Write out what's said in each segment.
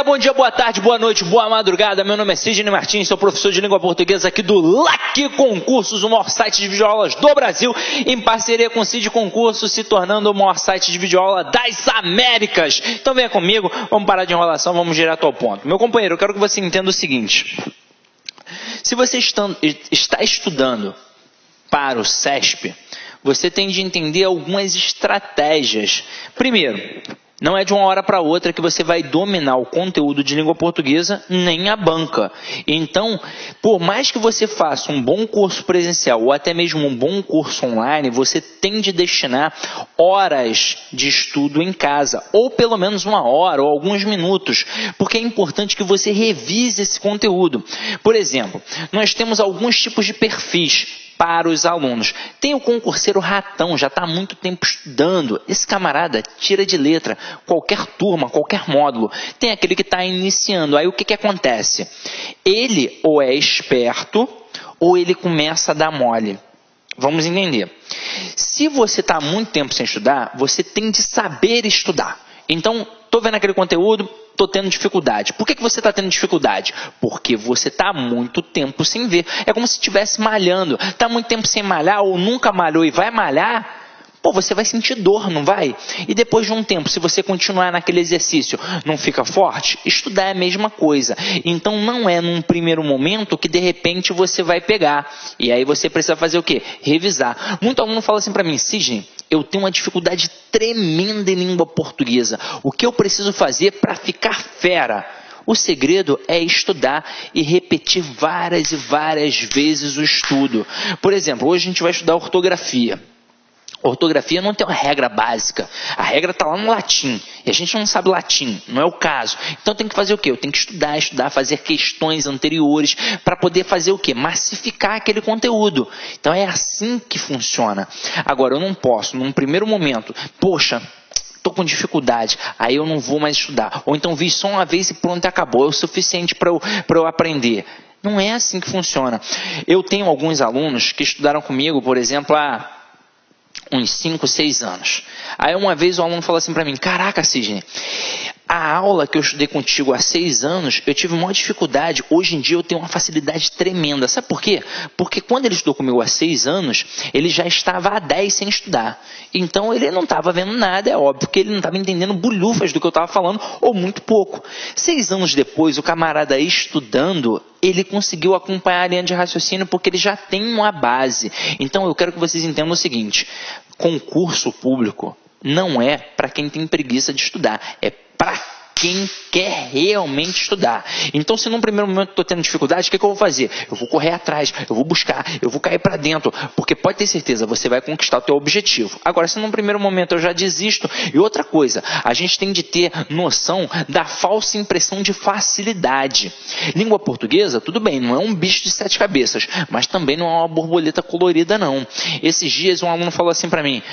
galera, bom dia, boa tarde, boa noite, boa madrugada. Meu nome é Sidney Martins, sou professor de língua portuguesa aqui do LAC Concursos, o maior site de videoaulas do Brasil, em parceria com o Cid Concursos, se tornando o maior site de videoaula das Américas. Então venha comigo, vamos parar de enrolação, vamos direto ao ponto. Meu companheiro, eu quero que você entenda o seguinte: se você está estudando para o CESP, você tem de entender algumas estratégias. Primeiro, não é de uma hora para outra que você vai dominar o conteúdo de língua portuguesa, nem a banca. Então, por mais que você faça um bom curso presencial ou até mesmo um bom curso online, você tem de destinar horas de estudo em casa, ou pelo menos uma hora ou alguns minutos, porque é importante que você revise esse conteúdo. Por exemplo, nós temos alguns tipos de perfis para os alunos. Tem o concurseiro ratão, já está há muito tempo estudando. Esse camarada tira de letra qualquer turma, qualquer módulo. Tem aquele que está iniciando. Aí o que acontece? Ele ou é esperto ou ele começa a dar mole. Vamos entender. Se você está há muito tempo sem estudar, você tem de saber estudar. Então, estou vendo aquele conteúdo, estou tendo dificuldade. Por que você está tendo dificuldade? Porque você está há muito tempo sem ver. É como se estivesse malhando. Está há muito tempo sem malhar ou nunca malhou e vai malhar, pô, você vai sentir dor, não vai? E depois de um tempo, se você continuar naquele exercício, não fica forte? Estudar é a mesma coisa. Então não é num primeiro momento que de repente você vai pegar. E aí você precisa fazer o quê? Revisar. Muito aluno fala assim para mim: Sidney, eu tenho uma dificuldade tremenda em língua portuguesa. O que eu preciso fazer para ficar fera? O segredo é estudar e repetir várias e várias vezes o estudo. Por exemplo, hoje a gente vai estudar ortografia. Ortografia não tem uma regra básica. A regra está lá no latim. E a gente não sabe latim. Não é o caso. Então tem que fazer o quê? Eu tenho que estudar, fazer questões anteriores para poder fazer o quê? Massificar aquele conteúdo. Então é assim que funciona. Agora, eu não posso, num primeiro momento, poxa, estou com dificuldade, aí eu não vou mais estudar. Ou então vi só uma vez e pronto, acabou. É o suficiente para eu aprender. Não é assim que funciona. Eu tenho alguns alunos que estudaram comigo, por exemplo, há uns 5, 6 anos. Aí uma vez o aluno falou assim para mim: caraca, Sidney, a aula que eu estudei contigo há 6 anos, eu tive maior dificuldade. Hoje em dia eu tenho uma facilidade tremenda. Sabe por quê? Porque quando ele estudou comigo há 6 anos, ele já estava há 10 sem estudar. Então ele não estava vendo nada, é óbvio que ele não estava entendendo bulhufas do que eu estava falando, ou muito pouco. 6 anos depois, o camarada estudando, ele conseguiu acompanhar a linha de raciocínio porque ele já tem uma base. Então eu quero que vocês entendam o seguinte: concurso público não é para quem tem preguiça de estudar, é para quem quer realmente estudar. Então, se num primeiro momento eu estou tendo dificuldade, o que eu vou fazer? Eu vou correr atrás, eu vou buscar, eu vou cair para dentro, porque pode ter certeza, você vai conquistar o teu objetivo. Agora, se num primeiro momento eu já desisto, e outra coisa, a gente tem de ter noção da falsa impressão de facilidade. Língua portuguesa, tudo bem, não é um bicho de 7 cabeças, mas também não é uma borboleta colorida, não. Esses dias um aluno falou assim para mim: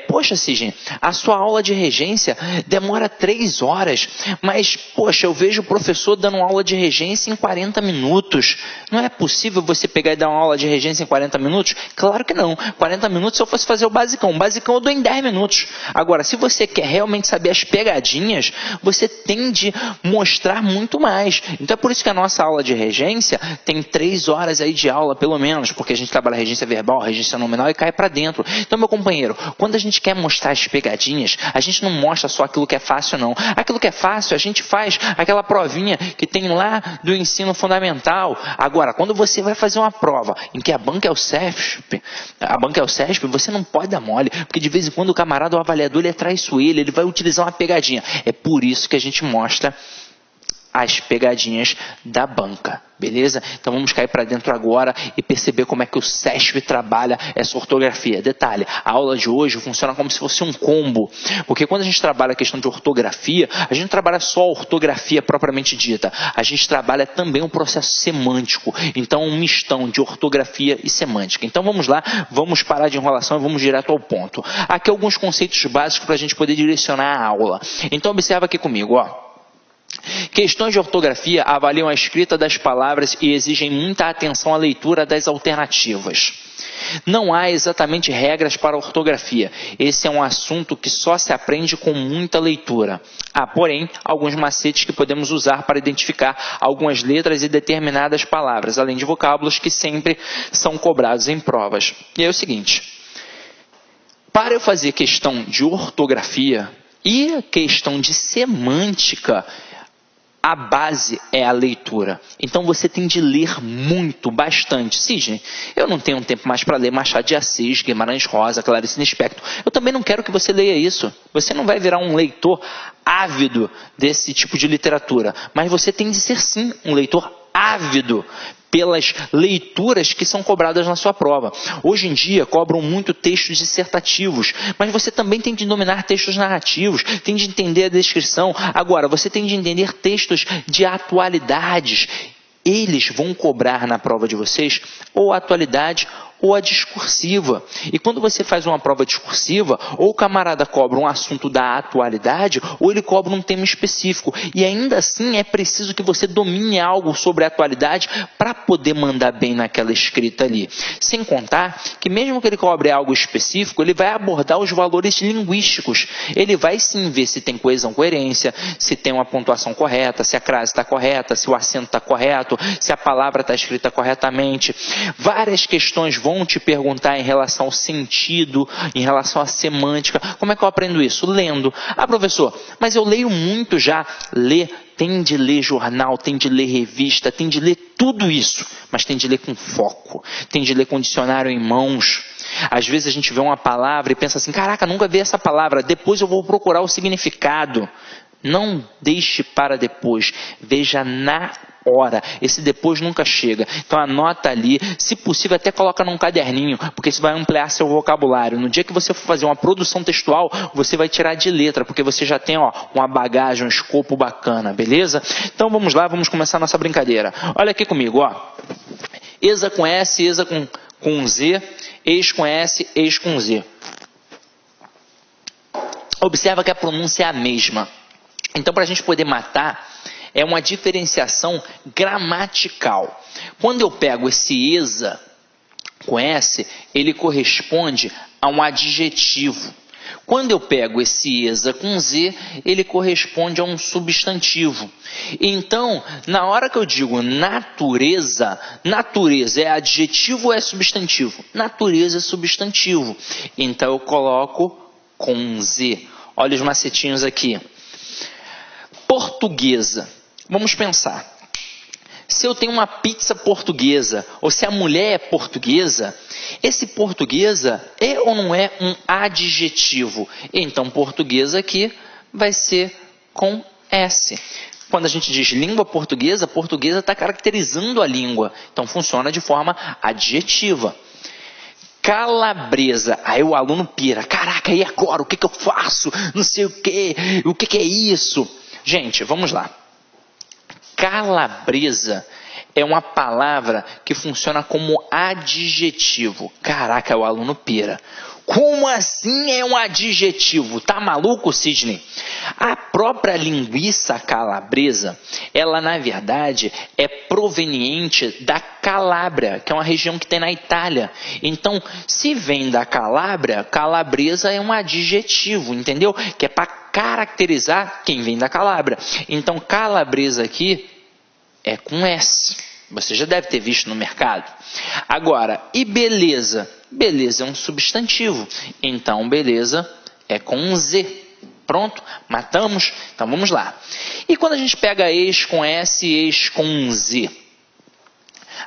poxa, Sidney, a sua aula de regência demora 3 horas, mas, poxa, eu vejo o professor dando uma aula de regência em 40 minutos. Não é possível você pegar e dar uma aula de regência em 40 minutos? Claro que não. 40 minutos se eu fosse fazer o basicão. O basicão eu dou em 10 minutos. Agora, se você quer realmente saber as pegadinhas, você tem de mostrar muito mais. Então é por isso que a nossa aula de regência tem 3 horas aí de aula, pelo menos, porque a gente trabalha regência verbal, regência nominal e cai para dentro. Então, meu companheiro, quando a gente quer mostrar as pegadinhas, a gente não mostra só aquilo que é fácil, não. Aquilo que é fácil, a gente faz aquela provinha que tem lá do ensino fundamental. Agora, quando você vai fazer uma prova em que a banca é o CESP, você não pode dar mole, porque de vez em quando o camarada, o avaliador, ele é traiçoeiro, ele vai utilizar uma pegadinha. É por isso que a gente mostra as pegadinhas da banca, beleza? Então vamos cair para dentro agora e perceber como é que o CESP trabalha essa ortografia. Detalhe, a aula de hoje funciona como se fosse um combo, porque quando a gente trabalha a questão de ortografia, a gente não trabalha só a ortografia propriamente dita, a gente trabalha também o processo semântico, então um mistão de ortografia e semântica. Então vamos lá, vamos parar de enrolação e vamos direto ao ponto. Aqui alguns conceitos básicos para a gente poder direcionar a aula. Então observa aqui comigo, ó. Questões de ortografia avaliam a escrita das palavras e exigem muita atenção à leitura das alternativas. Não há exatamente regras para a ortografia. Esse é um assunto que só se aprende com muita leitura. Há, porém, alguns macetes que podemos usar para identificar algumas letras e determinadas palavras, além de vocábulos que sempre são cobrados em provas. E é o seguinte: para eu fazer questão de ortografia e questão de semântica, a base é a leitura. Então você tem de ler muito, bastante. Sidney, eu não tenho tempo mais para ler Machado de Assis, Guimarães Rosa, Clarice Lispector. Eu também não quero que você leia isso. Você não vai virar um leitor ávido desse tipo de literatura. Mas você tem de ser sim um leitor ávido pelas leituras que são cobradas na sua prova. Hoje em dia cobram muito textos dissertativos, mas você também tem de dominar textos narrativos, tem de entender a descrição. Agora, você tem de entender textos de atualidades. Eles vão cobrar na prova de vocês ou a atualidade ou a discursiva. E quando você faz uma prova discursiva, ou o camarada cobra um assunto da atualidade, ou ele cobra um tema específico. E ainda assim é preciso que você domine algo sobre a atualidade para poder mandar bem naquela escrita ali. Sem contar que mesmo que ele cobre algo específico, ele vai abordar os valores linguísticos. Ele vai sim ver se tem coesão, coerência, se tem uma pontuação correta, se a crase está correta, se o acento está correto, se a palavra está escrita corretamente. Várias questões vão te perguntar em relação ao sentido, em relação à semântica. Como é que eu aprendo isso? Lendo. Ah, professor, mas eu leio muito já. Tem de ler jornal, tem de ler revista, tem de ler tudo isso. Mas tem de ler com foco. Tem de ler com dicionário em mãos. Às vezes a gente vê uma palavra e pensa assim, caraca, nunca vi essa palavra. Depois eu vou procurar o significado. Não deixe para depois. Veja na hora. Esse depois nunca chega. Então anota ali, se possível até coloca num caderninho, porque isso vai ampliar seu vocabulário. No dia que você for fazer uma produção textual, você vai tirar de letra, porque você já tem uma bagagem, um escopo bacana, beleza? Então vamos lá, vamos começar a nossa brincadeira. Olha aqui comigo, Exa com S, exa com Z, ex com S, ex com Z. Observa que a pronúncia é a mesma. Então, para a gente poder matar, é uma diferenciação gramatical. Quando eu pego esse exa com S, ele corresponde a um adjetivo. Quando eu pego esse exa com Z, ele corresponde a um substantivo. Então, na hora que eu digo natureza, natureza é adjetivo ou é substantivo? Natureza é substantivo. Então, eu coloco com Z. Olha os macetinhos aqui. Portuguesa. Vamos pensar. Se eu tenho uma pizza portuguesa, ou se a mulher é portuguesa, esse portuguesa é ou não é um adjetivo? Então, portuguesa aqui vai ser com S. Quando a gente diz língua portuguesa, portuguesa está caracterizando a língua. Então, funciona de forma adjetiva. Calabresa. Aí o aluno pira. Caraca, e agora? O que eu faço? Não sei o quê. O que é isso? Gente, vamos lá. Calabresa é uma palavra que funciona como adjetivo. Caraca, o aluno pira. Como assim é um adjetivo? Tá maluco, Sidney? A própria linguiça calabresa, ela na verdade é proveniente da Calábria, que é uma região que tem na Itália. Então, se vem da Calábria, calabresa é um adjetivo, entendeu? Que é para caracterizar quem vem da Calábria. Então, calabresa aqui é com S. Você já deve ter visto no mercado. Agora, e beleza? Beleza é um substantivo. Então, beleza é com um Z. Pronto? Matamos? Então, vamos lá. E quando a gente pega ex com S e ex com um Z?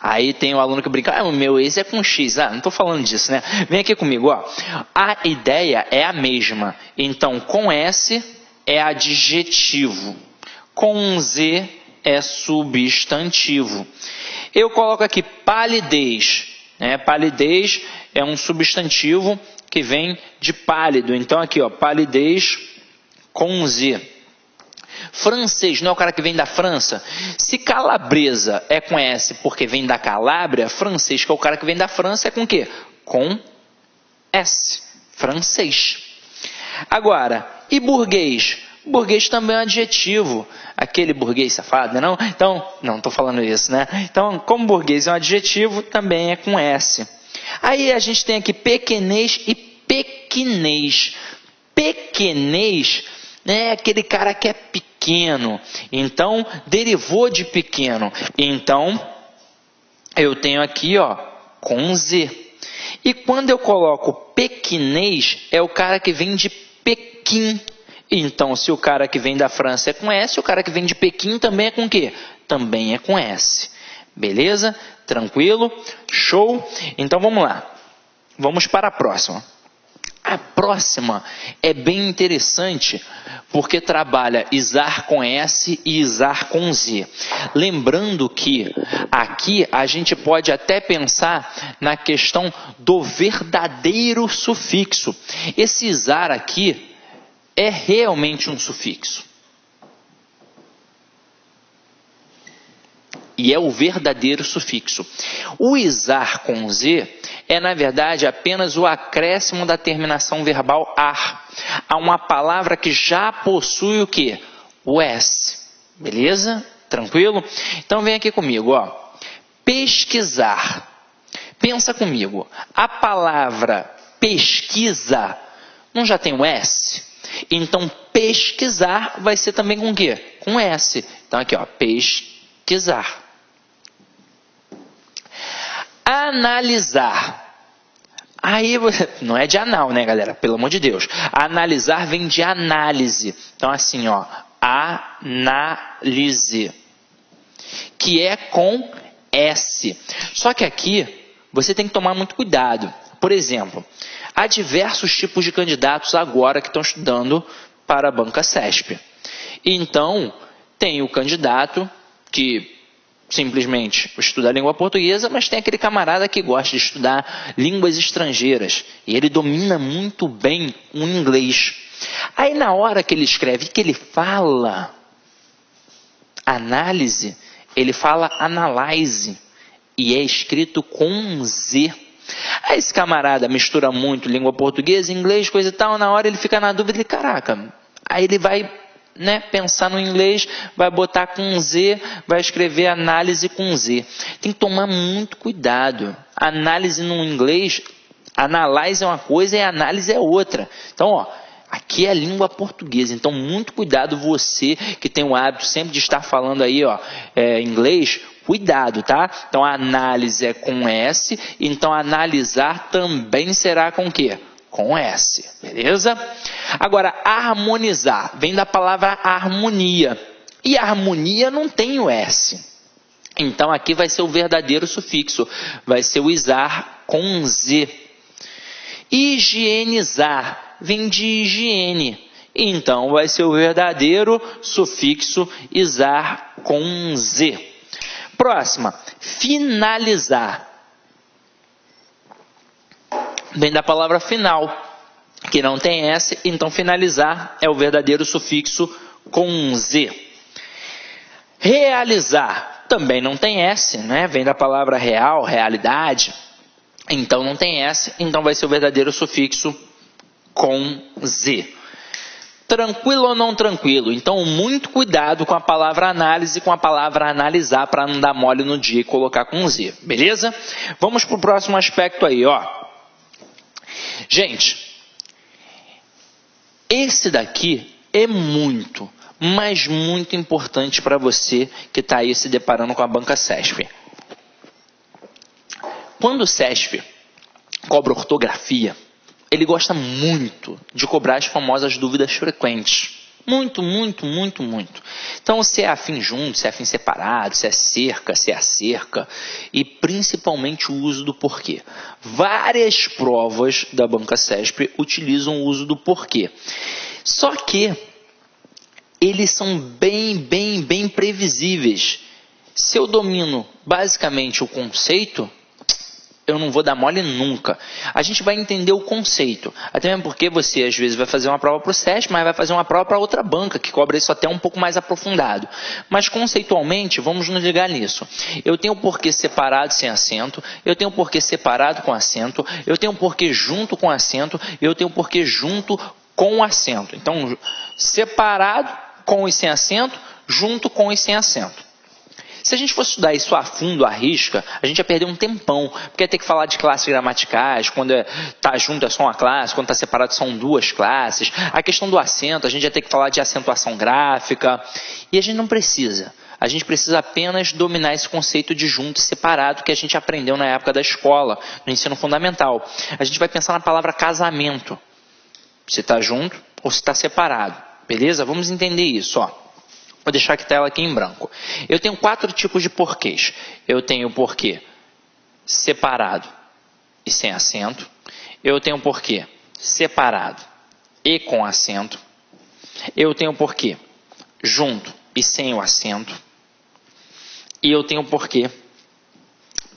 Aí tem o aluno que brinca, o meu ex é com X. Não estou falando disso, né? Vem aqui comigo, A ideia é a mesma. Então, com S é adjetivo. Com Z é substantivo. Eu coloco aqui palidez. Palidez é um substantivo que vem de pálido. Então aqui, palidez com Z. Francês, não é o cara que vem da França? Se calabresa é com S porque vem da Calábria, francês, que é o cara que vem da França, é com o quê? Com S. Francês. Agora, e burguês? Burguês também é um adjetivo. Aquele burguês safado, não? Então, não estou falando isso, né? Então, como burguês é um adjetivo, também é com S. Aí a gente tem aqui pequenês e pequinês. Pequenês é aquele cara que é pequeno. Então, derivou de pequeno. Então, eu tenho aqui, ó, com Z. E quando eu coloco pequinês, é o cara que vem de Pequim. Então, se o cara que vem da França é com S, o cara que vem de Pequim também é com quê? Também é com S. Beleza? Tranquilo? Show? Então, vamos lá. Vamos para a próxima. A próxima é bem interessante, porque trabalha isar com S e isar com Z. Lembrando que aqui a gente pode até pensar na questão do verdadeiro sufixo. Esse isar aqui é realmente um sufixo. E é o verdadeiro sufixo. O isar com Z é, na verdade, apenas o acréscimo da terminação verbal ar a uma palavra que já possui o quê? O S. Beleza? Tranquilo? Então vem aqui comigo, ó. Pesquisar. Pensa comigo. A palavra pesquisa não já tem o S? Então, pesquisar vai ser também com o quê? Com S. Então, aqui, ó, pesquisar. Analisar. Aí, não é de anal, né, galera? Pelo amor de Deus. Analisar vem de análise. Então, assim, ó, análise. Que é com S. Só que aqui, você tem que tomar muito cuidado. Por exemplo, há diversos tipos de candidatos agora que estão estudando para a banca CESP. Então, tem o candidato que simplesmente estuda a língua portuguesa, mas tem aquele camarada que gosta de estudar línguas estrangeiras. E ele domina muito bem o inglês. Aí, na hora que ele escreve, que ele fala análise, ele fala analyze. E é escrito com Z. Aí esse camarada mistura muito língua portuguesa, inglês, coisa e tal, na hora ele fica na dúvida, ele, caraca, aí ele vai, né, pensar no inglês, vai botar com Z, vai escrever análise com Z. Tem que tomar muito cuidado. Análise no inglês, analyze é uma coisa e análise é outra. Então, ó, aqui é a língua portuguesa, então muito cuidado você que tem o hábito sempre de estar falando aí, ó, inglês. Cuidado, tá? Então, a análise é com S, então analisar também será com o quê? Com S, beleza? Agora, harmonizar, vem da palavra harmonia. E harmonia não tem o S. Então, aqui vai ser o verdadeiro sufixo, vai ser o isar com Z. Higienizar, vem de higiene. Então, vai ser o verdadeiro sufixo isar com Z. Próxima, finalizar. Vem da palavra final, que não tem S, então finalizar é o verdadeiro sufixo com Z. Realizar, também não tem S, né? Vem da palavra real, realidade, então não tem S, então vai ser o verdadeiro sufixo com Z. Tranquilo ou não tranquilo? Então, muito cuidado com a palavra análise e com a palavra analisar para não dar mole no dia e colocar com Z, beleza? Vamos para o próximo aspecto aí, ó. Gente, esse daqui é muito, mas muito importante para você que está aí se deparando com a banca CESP. Quando o CESP cobra ortografia, ele gosta muito de cobrar as famosas dúvidas frequentes. Muito, muito, muito, muito. Então, se é afim junto, se é afim separado, se é cerca, se é acerca. E principalmente o uso do porquê. Várias provas da banca CESP utilizam o uso do porquê. Só que eles são bem previsíveis. Se eu domino basicamente o conceito, eu não vou dar mole nunca. A gente vai entender o conceito. Até mesmo porque você, às vezes, vai fazer uma prova para o CESP, mas vai fazer uma prova para outra banca, que cobra isso até um pouco mais aprofundado. Mas, conceitualmente, vamos nos ligar nisso. Eu tenho o porquê separado sem acento, eu tenho o porquê separado com acento, eu tenho o porquê junto com acento, eu tenho o porquê junto com acento. Então, separado com e sem acento, junto com e sem acento. Se a gente fosse estudar isso a fundo, à risca, a gente ia perder um tempão, porque ia ter que falar de classes gramaticais, quando está junto é só uma classe, quando está separado são duas classes. A questão do acento, a gente ia ter que falar de acentuação gráfica, e a gente não precisa. A gente precisa apenas dominar esse conceito de junto e separado que a gente aprendeu na época da escola, no ensino fundamental. A gente vai pensar na palavra casamento. Se está junto ou se está separado. Beleza? Vamos entender isso. Ó. Vou deixar a tela aqui em branco. Eu tenho 4 tipos de porquês. Eu tenho o porquê separado e sem acento. Eu tenho o porquê separado e com acento. Eu tenho o porquê junto e sem o acento. E eu tenho o porquê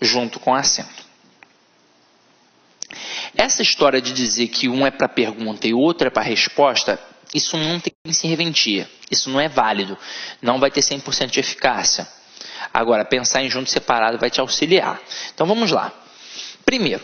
junto com acento. Essa história de dizer que um é para pergunta e o outro é para resposta, isso não tem serventia. Isso não é válido. Não vai ter 100% de eficácia. Agora, pensar em junto e separado vai te auxiliar. Então, vamos lá. Primeiro,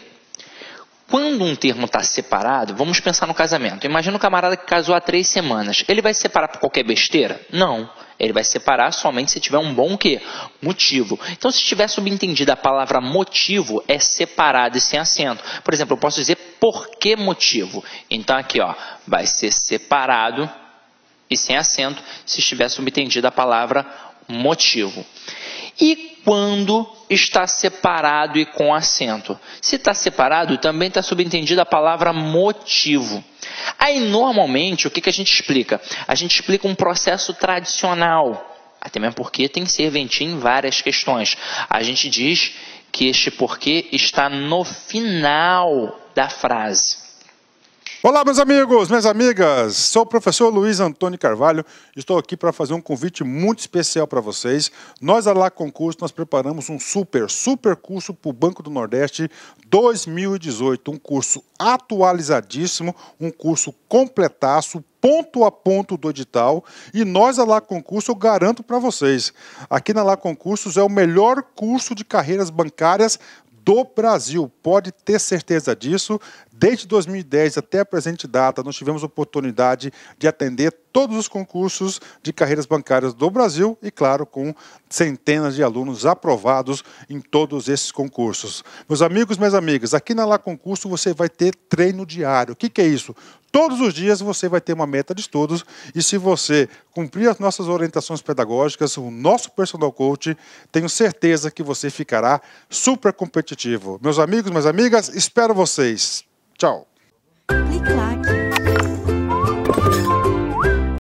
quando um termo está separado, vamos pensar no casamento. Imagina um camarada que casou há 3 semanas. Ele vai se separar por qualquer besteira? Não. Ele vai separar somente se tiver um bom quê? Motivo. Então, se estiver subentendida a palavra motivo, é separado e sem acento. Por exemplo, eu posso dizer por que motivo. Então, aqui, ó, vai ser separado e sem acento se estiver subentendida a palavra motivo. E quando está separado e com acento? Se está separado, também está subentendida a palavra motivo. Aí, normalmente, o que a gente explica? A gente explica um processo tradicional. Até mesmo porque tem serventia em várias questões. A gente diz que este porquê está no final da frase. Olá, meus amigos, minhas amigas, sou o professor Luiz Antônio Carvalho, estou aqui para fazer um convite muito especial para vocês. Nós, a Lá Concurso, nós preparamos um super curso para o Banco do Nordeste 2018, um curso atualizadíssimo, um curso completaço, ponto a ponto do edital, e nós, a Lá Concurso, eu garanto para vocês, aqui na Lá Concursos é o melhor curso de carreiras bancárias do Brasil, pode ter certeza disso. Desde 2010 até a presente data, nós tivemos a oportunidade de atender todos os concursos de carreiras bancárias do Brasil e, claro, com centenas de alunos aprovados em todos esses concursos. Meus amigos, minhas amigas, aqui na Lá Concurso você vai ter treino diário. O que é isso? Todos os dias você vai ter uma meta de estudos e se você cumprir as nossas orientações pedagógicas, o nosso personal coach, tenho certeza que você ficará super competitivo. Meus amigos, minhas amigas, espero vocês. Tchau.